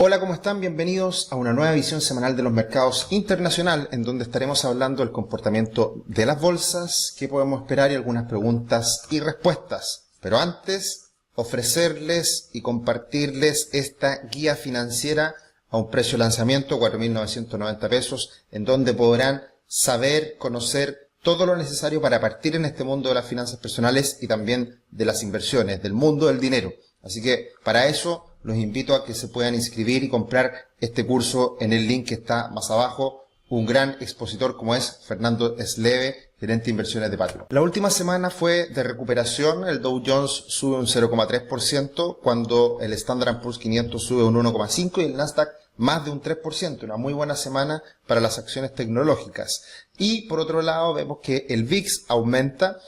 Hola, ¿cómo están? Bienvenidos a una nueva visión semanal de los mercados internacional, en donde estaremos hablando del comportamiento de las bolsas, qué podemos esperar y algunas preguntas y respuestas. Pero antes, ofrecerles y compartirles esta guía financiera a un precio de lanzamiento, 4.990 pesos, en donde podrán saber, conocer todo lo necesario para partir en este mundo de las finanzas personales y también de las inversiones, del mundo del dinero. Así que para eso los invito a que se puedan inscribir y comprar este curso en el link que está más abajo. Un gran expositor como es Fernando Sleve, gerente de inversiones de Patrio. La última semana fue de recuperación. El Dow Jones sube un 0,3%, cuando el Standard & Poor's 500 sube un 1,5% y el Nasdaq más de un 3%. Una muy buena semana para las acciones tecnológicas. Y por otro lado vemos que el VIX aumenta,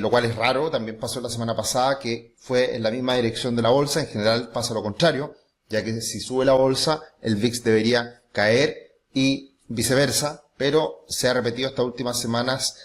lo cual es raro. También pasó la semana pasada, que fue en la misma dirección de la bolsa. En general pasa lo contrario, ya que si sube la bolsa, el VIX debería caer y viceversa, pero se ha repetido estas últimas semanas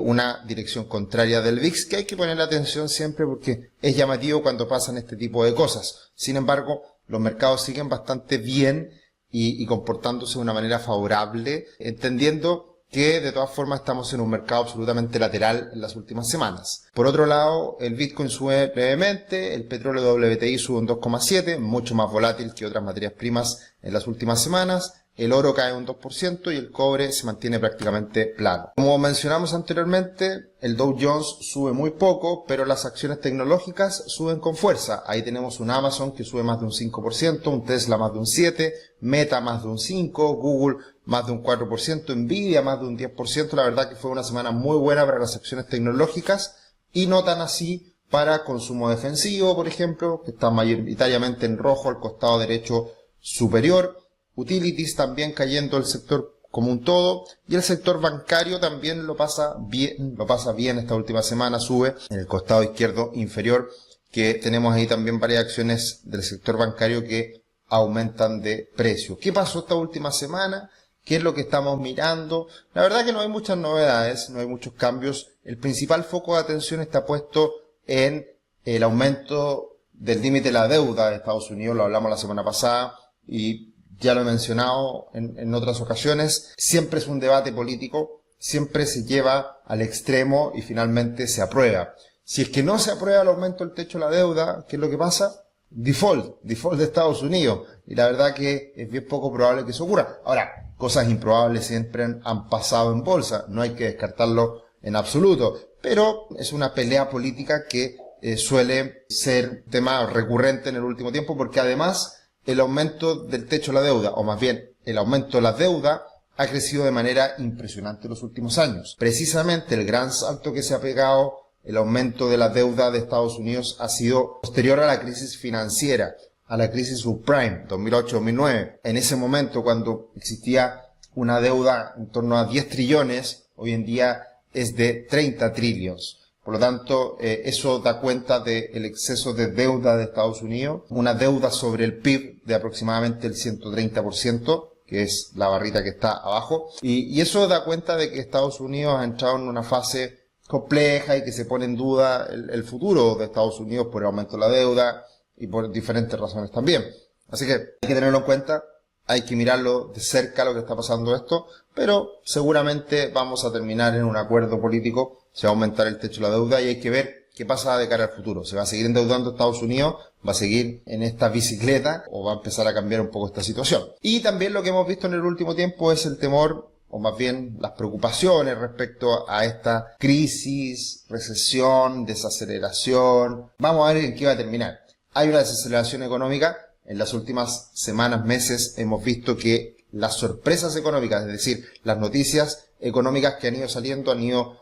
una dirección contraria del VIX, que hay que poner atención siempre porque es llamativo cuando pasan este tipo de cosas. Sin embargo, los mercados siguen bastante bien y comportándose de una manera favorable, entendiendo que de todas formas estamos en un mercado absolutamente lateral en las últimas semanas. Por otro lado, el Bitcoin sube levemente, el petróleo WTI sube un 2,7%, mucho más volátil que otras materias primas en las últimas semanas. El oro cae un 2% y el cobre se mantiene prácticamente plano. Como mencionamos anteriormente, el Dow Jones sube muy poco, pero las acciones tecnológicas suben con fuerza. Ahí tenemos un Amazon que sube más de un 5%, un Tesla más de un 7%, Meta más de un 5%, Google más de un 4%, Nvidia más de un 10%. La verdad que fue una semana muy buena para las acciones tecnológicas y no tan así para consumo defensivo, por ejemplo, que está mayoritariamente en rojo al costado derecho superior. Utilities también cayendo el sector como un todo, y el sector bancario también lo pasa bien esta última semana, sube en el costado izquierdo inferior, que tenemos ahí también varias acciones del sector bancario que aumentan de precio. ¿Qué pasó esta última semana? ¿Qué es lo que estamos mirando? La verdad que no hay muchas novedades, no hay muchos cambios. El principal foco de atención está puesto en el aumento del límite de la deuda de Estados Unidos, lo hablamos la semana pasada y ya lo he mencionado en otras ocasiones. Siempre es un debate político, siempre se lleva al extremo y finalmente se aprueba. Si es que no se aprueba el aumento del techo de la deuda, ¿qué es lo que pasa? Default de Estados Unidos. Y la verdad que es bien poco probable que eso ocurra. Ahora, cosas improbables siempre han pasado en bolsa, no hay que descartarlo en absoluto. Pero es una pelea política que suele ser tema recurrente en el último tiempo, porque además el aumento del techo de la deuda, o más bien el aumento de la deuda, ha crecido de manera impresionante en los últimos años. Precisamente el gran salto que se ha pegado, el aumento de la deuda de Estados Unidos, ha sido posterior a la crisis financiera, a la crisis subprime 2008-2009. En ese momento, cuando existía una deuda en torno a 10 trillones, hoy en día es de 30 trillones. Por lo tanto, eso da cuenta del exceso de deuda de Estados Unidos, una deuda sobre el PIB de aproximadamente el 130%, que es la barrita que está abajo, y eso da cuenta de que Estados Unidos ha entrado en una fase compleja y que se pone en duda el futuro de Estados Unidos por el aumento de la deuda y por diferentes razones también. Así que hay que tenerlo en cuenta, hay que mirarlo de cerca lo que está pasando esto, pero seguramente vamos a terminar en un acuerdo político. Se va a aumentar el techo de la deuda y hay que ver qué pasa de cara al futuro. ¿Se va a seguir endeudando Estados Unidos? ¿Va a seguir en esta bicicleta? ¿O va a empezar a cambiar un poco esta situación? Y también lo que hemos visto en el último tiempo es el temor, o más bien las preocupaciones respecto a esta crisis, recesión, desaceleración. Vamos a ver en qué va a terminar. Hay una desaceleración económica. En las últimas semanas, meses, hemos visto que las sorpresas económicas, es decir, las noticias económicas que han ido saliendo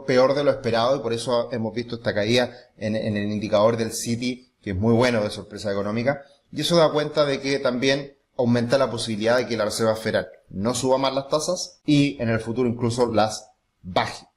peor de lo esperado, y por eso hemos visto esta caída en el indicador del Citi, que es muy bueno de sorpresa económica, y eso da cuenta de que también aumenta la posibilidad de que la Reserva Federal no suba más las tasas y en el futuro incluso las baje.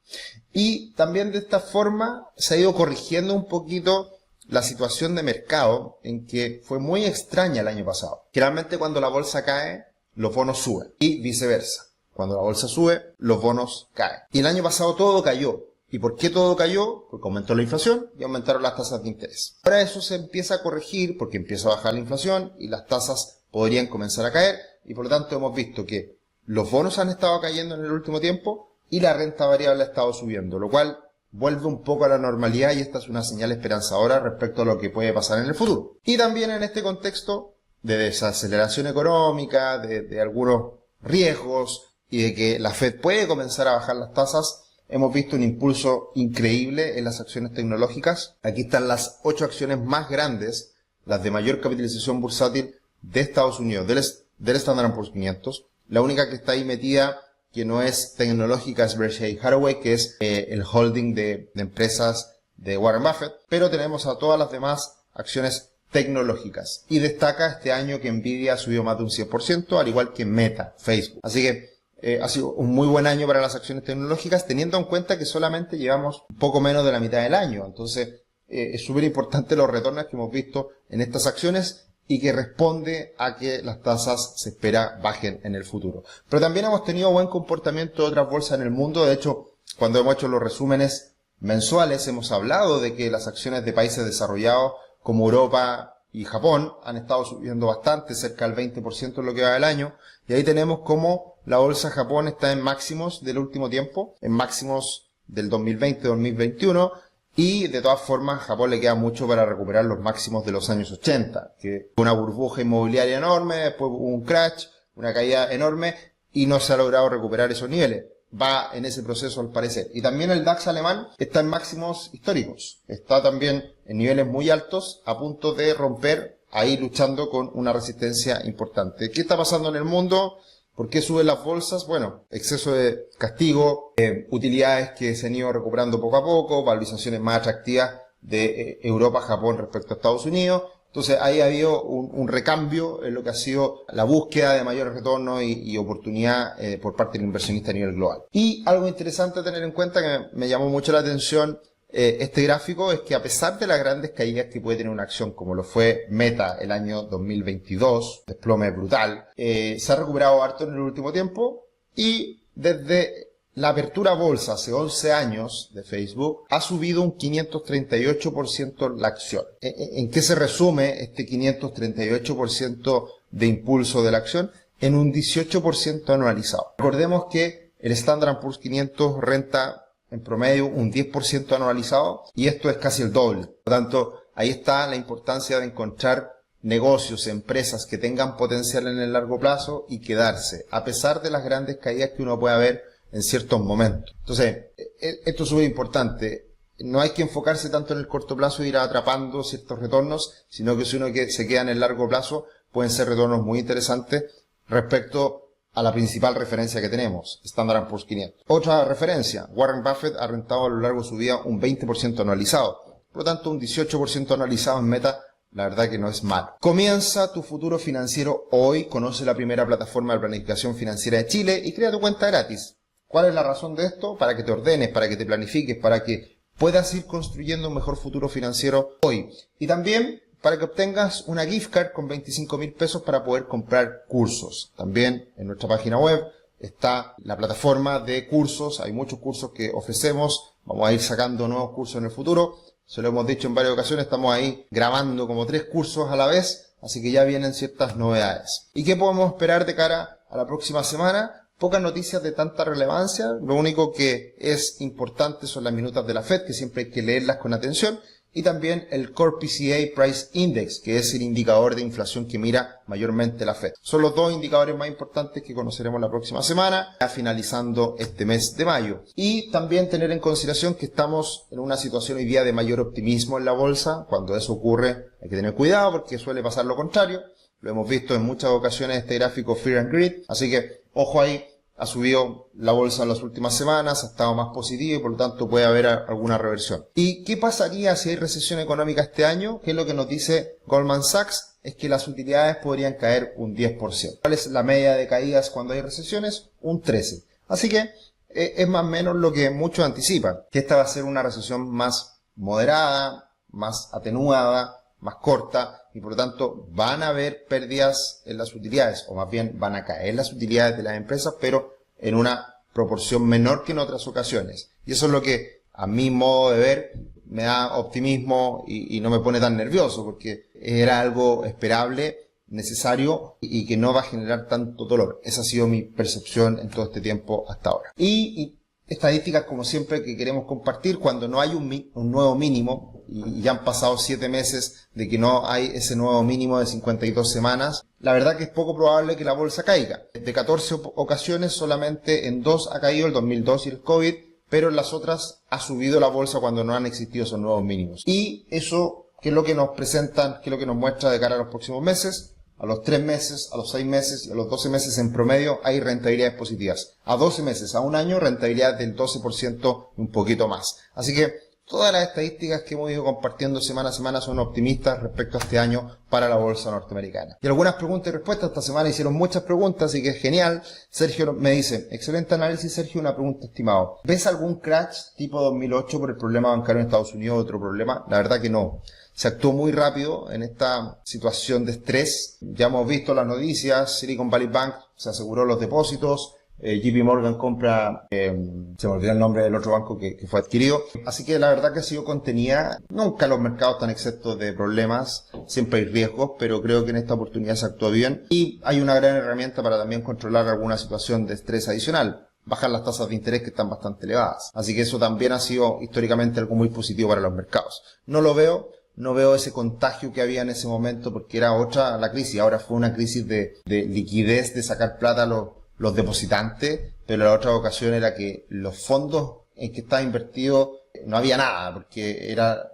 Y también de esta forma se ha ido corrigiendo un poquito la situación de mercado, en que fue muy extraña el año pasado. Generalmente cuando la bolsa cae, los bonos suben y viceversa. Cuando la bolsa sube, los bonos caen. Y el año pasado todo cayó. ¿Y por qué todo cayó? Porque aumentó la inflación y aumentaron las tasas de interés. Ahora eso se empieza a corregir porque empieza a bajar la inflación y las tasas podrían comenzar a caer, y por lo tanto hemos visto que los bonos han estado cayendo en el último tiempo y la renta variable ha estado subiendo, lo cual vuelve un poco a la normalidad, y esta es una señal esperanzadora respecto a lo que puede pasar en el futuro. Y también en este contexto de desaceleración económica, de algunos riesgos y de que la Fed puede comenzar a bajar las tasas, hemos visto un impulso increíble en las acciones tecnológicas. Aquí están las 8 acciones más grandes, las de mayor capitalización bursátil de Estados Unidos, del Standard & Poor's 500. La única que está ahí metida, que no es tecnológica, es Berkshire Hathaway, que es el holding de empresas de Warren Buffett. Pero tenemos a todas las demás acciones tecnológicas. Y destaca este año que Nvidia ha subido más de un 100%, al igual que Meta, Facebook. Así que ha sido un muy buen año para las acciones tecnológicas, teniendo en cuenta que solamente llevamos un poco menos de la mitad del año. Entonces, es súper importante los retornos que hemos visto en estas acciones y que responde a que las tasas se espera bajen en el futuro. Pero también hemos tenido buen comportamiento de otras bolsas en el mundo. De hecho, cuando hemos hecho los resúmenes mensuales, hemos hablado de que las acciones de países desarrollados como Europa y Japón han estado subiendo bastante, cerca del 20% en lo que va del año. Y ahí tenemos cómo la bolsa de Japón está en máximos del último tiempo, en máximos del 2020-2021. Y de todas formas, a Japón le queda mucho para recuperar los máximos de los años 80, que fue una burbuja inmobiliaria enorme, después hubo un crash, una caída enorme, y no se ha logrado recuperar esos niveles. Va en ese proceso al parecer. Y también el DAX alemán está en máximos históricos. Está también en niveles muy altos, a punto de romper, ahí luchando con una resistencia importante. ¿Qué está pasando en el mundo? ¿Por qué suben las bolsas? Bueno, exceso de castigo, utilidades que se han ido recuperando poco a poco, valorizaciones más atractivas de Europa, Japón respecto a Estados Unidos. Entonces ahí ha habido un recambio en lo que ha sido la búsqueda de mayor retorno y oportunidad por parte del inversionista a nivel global. Y algo interesante a tener en cuenta que me llamó mucho la atención este gráfico es que a pesar de las grandes caídas que puede tener una acción como lo fue Meta el año 2022, desplome brutal, se ha recuperado harto en el último tiempo, y desde la apertura a bolsa hace 11 años de Facebook ha subido un 538% la acción. ¿En qué se resume este 538% de impulso de la acción? En un 18% anualizado. Recordemos que el Standard & Poor's 500 renta en promedio un 10% anualizado, y esto es casi el doble. Por lo tanto, ahí está la importancia de encontrar negocios, empresas que tengan potencial en el largo plazo y quedarse, a pesar de las grandes caídas que uno puede ver en ciertos momentos. Entonces, esto es súper importante. No hay que enfocarse tanto en el corto plazo e ir atrapando ciertos retornos, sino que si uno se queda en el largo plazo, pueden ser retornos muy interesantes respecto a la principal referencia que tenemos, Standard & Poor's 500. Otra referencia, Warren Buffett ha rentado a lo largo de su vida un 20% anualizado. Por lo tanto, un 18% anualizado en Meta, la verdad que no es malo. Comienza tu futuro financiero hoy. Conoce la primera plataforma de planificación financiera de Chile y crea tu cuenta gratis. ¿Cuál es la razón de esto? Para que te ordenes, para que te planifiques, para que puedas ir construyendo un mejor futuro financiero hoy. Y también para que obtengas una gift card con 25.000 pesos para poder comprar cursos. También en nuestra página web está la plataforma de cursos. Hay muchos cursos que ofrecemos. Vamos a ir sacando nuevos cursos en el futuro. Se lo hemos dicho en varias ocasiones, estamos ahí grabando como 3 cursos a la vez, así que ya vienen ciertas novedades. ¿Y qué podemos esperar de cara a la próxima semana? Pocas noticias de tanta relevancia. Lo único que es importante son las minutas de la Fed, que siempre hay que leerlas con atención. Y también el Core PCE Price Index, que es el indicador de inflación que mira mayormente la Fed. Son los 2 indicadores más importantes que conoceremos la próxima semana, ya finalizando este mes de mayo. Y también tener en consideración que estamos en una situación hoy día de mayor optimismo en la bolsa. Cuando eso ocurre hay que tener cuidado porque suele pasar lo contrario. Lo hemos visto en muchas ocasiones este gráfico Fear and Greed. Así que ojo ahí. Ha subido la bolsa en las últimas semanas, ha estado más positivo y por lo tanto puede haber alguna reversión. ¿Y qué pasaría si hay recesión económica este año? ¿Qué es lo que nos dice Goldman Sachs? Es que las utilidades podrían caer un 10%. ¿Cuál es la media de caídas cuando hay recesiones? Un 13%. Así que es más o menos lo que muchos anticipan, que esta va a ser una recesión más moderada, más atenuada, más corta, y por lo tanto van a haber pérdidas en las utilidades, o más bien van a caer las utilidades de las empresas, pero en una proporción menor que en otras ocasiones. Y eso es lo que a mi modo de ver, me da optimismo y no me pone tan nervioso, porque era algo esperable, necesario y que no va a generar tanto dolor. Esa ha sido mi percepción en todo este tiempo hasta ahora. Y estadísticas, como siempre, que queremos compartir cuando no hay un nuevo mínimo, y ya han pasado 7 meses de que no hay ese nuevo mínimo de 52 semanas, la verdad que es poco probable que la bolsa caiga. De 14 ocasiones, solamente en 2 ha caído, el 2002 y el COVID, pero en las otras ha subido la bolsa cuando no han existido esos nuevos mínimos. Y eso, ¿qué es lo que nos presentan, qué es lo que nos muestra de cara a los próximos meses? A los 3 meses, a los 6 meses y a los 12 meses en promedio hay rentabilidades positivas. A 12 meses, a un año, rentabilidad del 12% y un poquito más. Así que todas las estadísticas que hemos ido compartiendo semana a semana son optimistas respecto a este año para la bolsa norteamericana. Y algunas preguntas y respuestas. Esta semana hicieron muchas preguntas, así que es genial. Sergio me dice, excelente análisis, Sergio, una pregunta, estimado. ¿Ves algún crash tipo 2008 por el problema bancario en Estados Unidos o otro problema? La verdad que no. Se actuó muy rápido en esta situación de estrés. Ya hemos visto las noticias, Silicon Valley Bank se aseguró los depósitos, JP Morgan compra, se me olvidó el nombre del otro banco que fue adquirido. Así que la verdad que ha sido contenida. Nunca los mercados están exentos de problemas, siempre hay riesgos, pero creo que en esta oportunidad se actuó bien. Y hay una gran herramienta para también controlar alguna situación de estrés adicional. Bajar las tasas de interés que están bastante elevadas. Así que eso también ha sido históricamente algo muy positivo para los mercados. No veo ese contagio que había en ese momento porque era otra la crisis. Ahora fue una crisis de liquidez, de sacar plata a los depositantes, pero la otra ocasión era que los fondos en que estaba invertido no había nada porque era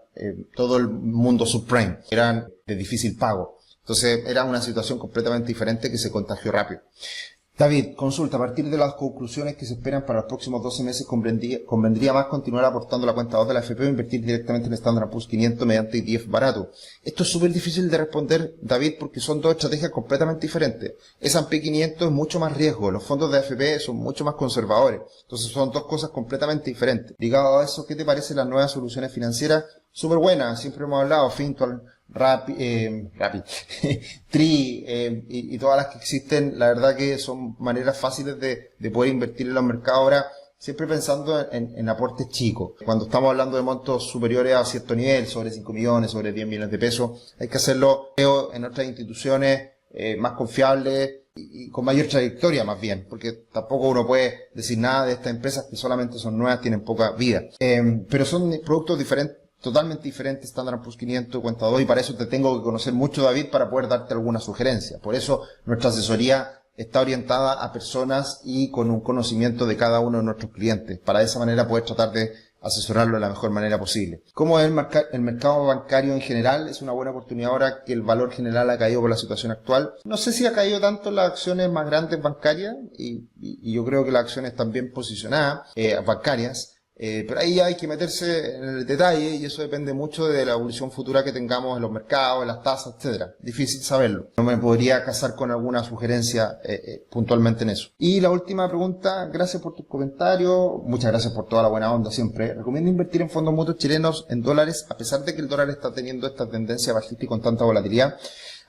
todo el mundo subprime, eran de difícil pago. Entonces era una situación completamente diferente que se contagió rápido. David, consulta, a partir de las conclusiones que se esperan para los próximos 12 meses, ¿convendría más continuar aportando la cuenta 2 de la AFP o invertir directamente en Standard & Poor's 500 mediante ETF barato? Esto es súper difícil de responder, David, porque son dos estrategias completamente diferentes. S&P 500 es mucho más riesgo, los fondos de AFP son mucho más conservadores. Entonces son dos cosas completamente diferentes. Ligado a eso, ¿qué te parecen las nuevas soluciones financieras? Súper buenas, siempre hemos hablado, Fintual, Tree y todas las que existen, la verdad que son maneras fáciles de poder invertir en los mercados ahora, siempre pensando en aportes chicos. Cuando estamos hablando de montos superiores a cierto nivel, sobre 5 millones, sobre 10 millones de pesos, hay que hacerlo en otras instituciones más confiables y con mayor trayectoria más bien, porque tampoco uno puede decir nada de estas empresas que solamente son nuevas, tienen poca vida. Pero son productos diferentes, totalmente diferente, Standard & Poor's 500, cuenta 2, y para eso te tengo que conocer mucho, David, para poder darte alguna sugerencia. Por eso nuestra asesoría está orientada a personas y con un conocimiento de cada uno de nuestros clientes, para de esa manera poder tratar de asesorarlo de la mejor manera posible. ¿Cómo es el mercado bancario en general? Es una buena oportunidad ahora que el valor general ha caído por la situación actual. No sé si ha caído tanto las acciones más grandes bancarias, y yo creo que las acciones están bien posicionadas, bancarias, pero ahí hay que meterse en el detalle y eso depende mucho de la evolución futura que tengamos en los mercados, en las tasas, etcétera. Difícil saberlo. No me podría casar con alguna sugerencia puntualmente en eso. Y la última pregunta, gracias por tus comentarios, muchas gracias por toda la buena onda siempre. ¿Recomiendo invertir en fondos mutuos chilenos en dólares a pesar de que el dólar está teniendo esta tendencia bajista y con tanta volatilidad?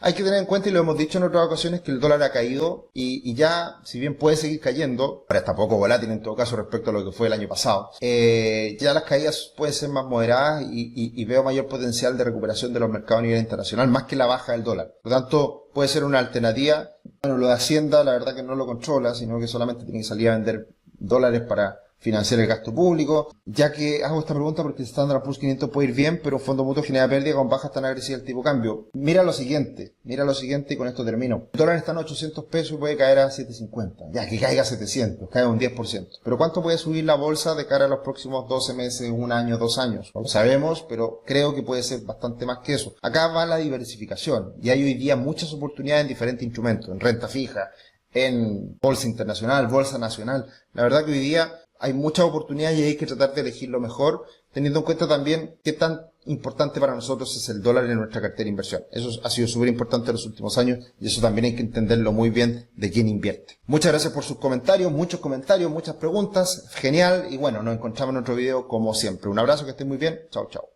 Hay que tener en cuenta, y lo hemos dicho en otras ocasiones, que el dólar ha caído y ya, si bien puede seguir cayendo, ahora está poco volátil en todo caso respecto a lo que fue el año pasado, ya las caídas pueden ser más moderadas y veo mayor potencial de recuperación de los mercados a nivel internacional, más que la baja del dólar. Por lo tanto, puede ser una alternativa. Bueno, lo de Hacienda, la verdad que no lo controla, sino que solamente tiene que salir a vender dólares para financiar el gasto público. Ya que hago esta pregunta porque el Standard & Poor's 500 puede ir bien, pero un fondo mutuo genera pérdida con bajas tan agresivas del tipo de cambio. Mira lo siguiente y con esto termino. El dólar está en 800 pesos y puede caer a 750. Ya, que caiga a 700, caiga un 10%. Pero ¿cuánto puede subir la bolsa de cara a los próximos 12 meses, un año, 2 años? No lo sabemos, pero creo que puede ser bastante más que eso. Acá va la diversificación y hay hoy día muchas oportunidades en diferentes instrumentos, en renta fija, en bolsa internacional, bolsa nacional. La verdad que hoy día hay muchas oportunidades y hay que tratar de elegir lo mejor, teniendo en cuenta también qué tan importante para nosotros es el dólar en nuestra cartera de inversión. Eso ha sido súper importante en los últimos años y eso también hay que entenderlo muy bien de quién invierte. Muchas gracias por sus comentarios, muchas preguntas, genial, y bueno, nos encontramos en otro video como siempre. Un abrazo, que estén muy bien, chao, chao.